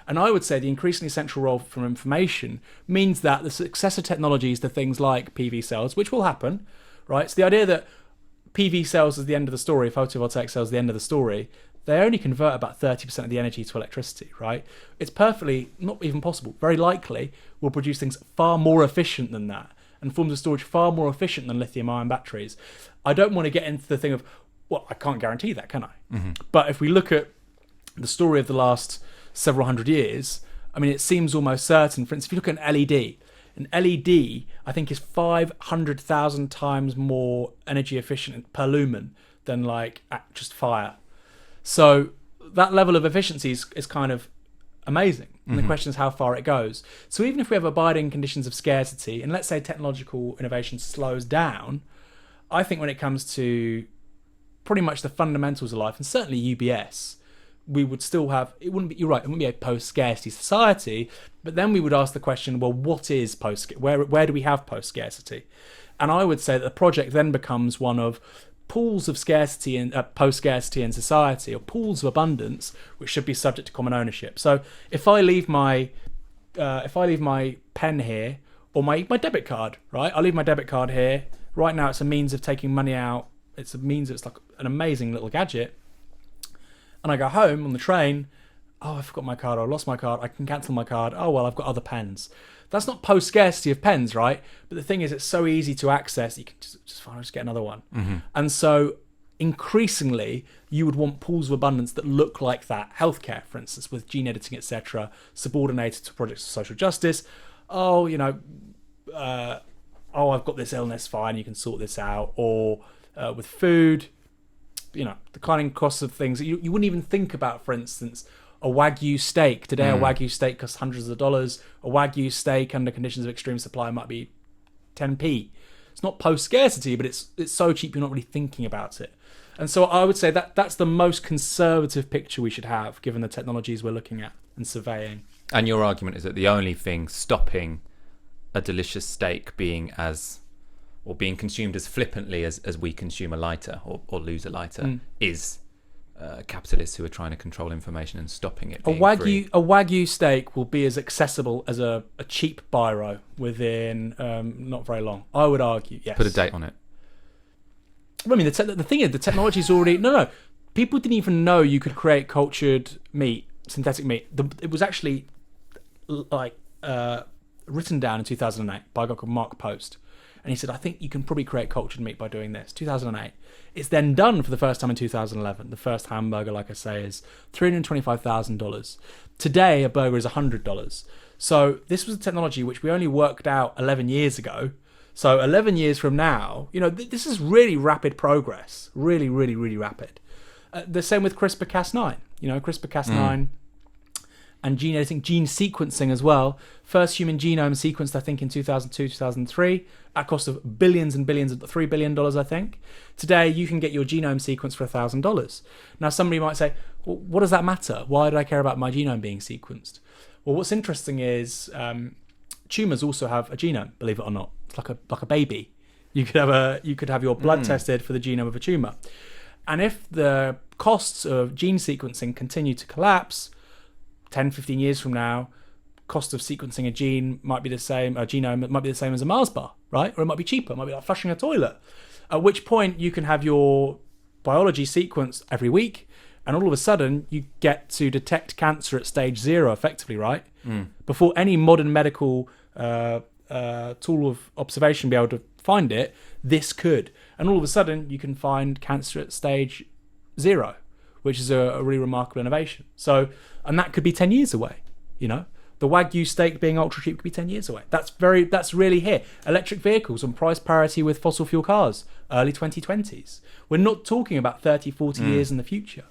And I would say the increasingly central role from information means that the successor technologies to things like PV cells, which will happen, right? So the idea that PV cells is the end of the story, photovoltaic cells is the end of the story, they only convert about 30% of the energy to electricity, right? It's perfectly, not even possible, very likely will produce things far more efficient than that, and forms of storage far more efficient than lithium-ion batteries. I don't want to get into the thing of, well, I can't guarantee that, can I? Mm-hmm. But if we look at the story of the last several hundred years, I mean, it seems almost certain. For instance, if you look at an LED, I think is 500,000 times more energy efficient per lumen than like just fire. So that level of efficiency is kind of amazing. And the question is how far it goes. So even if we have abiding conditions of scarcity, and let's say technological innovation slows down, I think when it comes to pretty much the fundamentals of life, and certainly UBS, we would still have, it wouldn't be, you're right, it wouldn't be a post-scarcity society, but then we would ask the question, well, what is where do we have post-scarcity? And I would say that the project then becomes one of pools of scarcity and post-scarcity in society, or pools of abundance, which should be subject to common ownership. So if I leave my pen here, or my debit card, right? I'll leave my debit card here. Right now, it's a means of taking money out. It's like an amazing little gadget. And I go home on the train. Oh, I forgot my card, or I lost my card. I can cancel my card. Oh, well, I've got other pens. That's not post-scarcity of pens, right? But the thing is, it's so easy to access, you can just get another one. Mm-hmm. And so increasingly, you would want pools of abundance that look like that. Healthcare, for instance, with gene editing, etc., subordinated to projects of social justice. Oh, I've got this illness, fine, you can sort this out. Or with food, declining costs of things. You wouldn't even think about, for instance, a Wagyu steak. Today, a Wagyu steak costs hundreds of dollars. A Wagyu steak under conditions of extreme supply might be 10p. It's not post-scarcity, but it's so cheap you're not really thinking about it. And so I would say that's the most conservative picture we should have, given the technologies we're looking at and surveying. And your argument is that the only thing stopping a delicious steak being consumed as flippantly as we consume a lighter or lose a lighter is capitalists who are trying to control information and stopping it being free. A Wagyu steak will be as accessible as a cheap biro within not very long. I would argue, yes. Put a date on it. I mean, the thing is, the technology's already... No. People didn't even know you could create cultured meat, synthetic meat. It was actually written down in 2008 by a guy called Mark Post. And he said, I think you can probably create cultured meat by doing this. 2008. It's then done for the first time in 2011. The first hamburger, like I say, is $325,000. Today, a burger is $100. So this was a technology which we only worked out 11 years ago. So 11 years from now, this is really rapid progress. Really, really, really rapid. The same with CRISPR-Cas9. CRISPR-Cas9 and gene editing, gene sequencing as well. First human genome sequenced, I think, in 2002, 2003, at a cost of billions and billions, $3 billion, I think. Today, you can get your genome sequenced for $1,000. Now, somebody might say, well, what does that matter? Why do I care about my genome being sequenced? Well, what's interesting is tumours also have a genome, believe it or not. It's like a baby. You could have your blood tested for the genome of a tumour. And if the costs of gene sequencing continue to collapse, 10, 15 years from now, cost of sequencing a genome might be the same as a Mars bar, right? Or it might be cheaper. It might be like flushing a toilet. At which point you can have your biology sequenced every week, and all of a sudden you get to detect cancer at stage 0 effectively, right? Before any modern medical tool of observation be able to find it, this could. And all of a sudden you can find cancer at stage 0, which is a really remarkable innovation. So, and that could be 10 years away, The Wagyu steak being ultra cheap could be 10 years away. That's really here. Electric vehicles on price parity with fossil fuel cars, early 2020s. We're not talking about 30, 40 years in the future.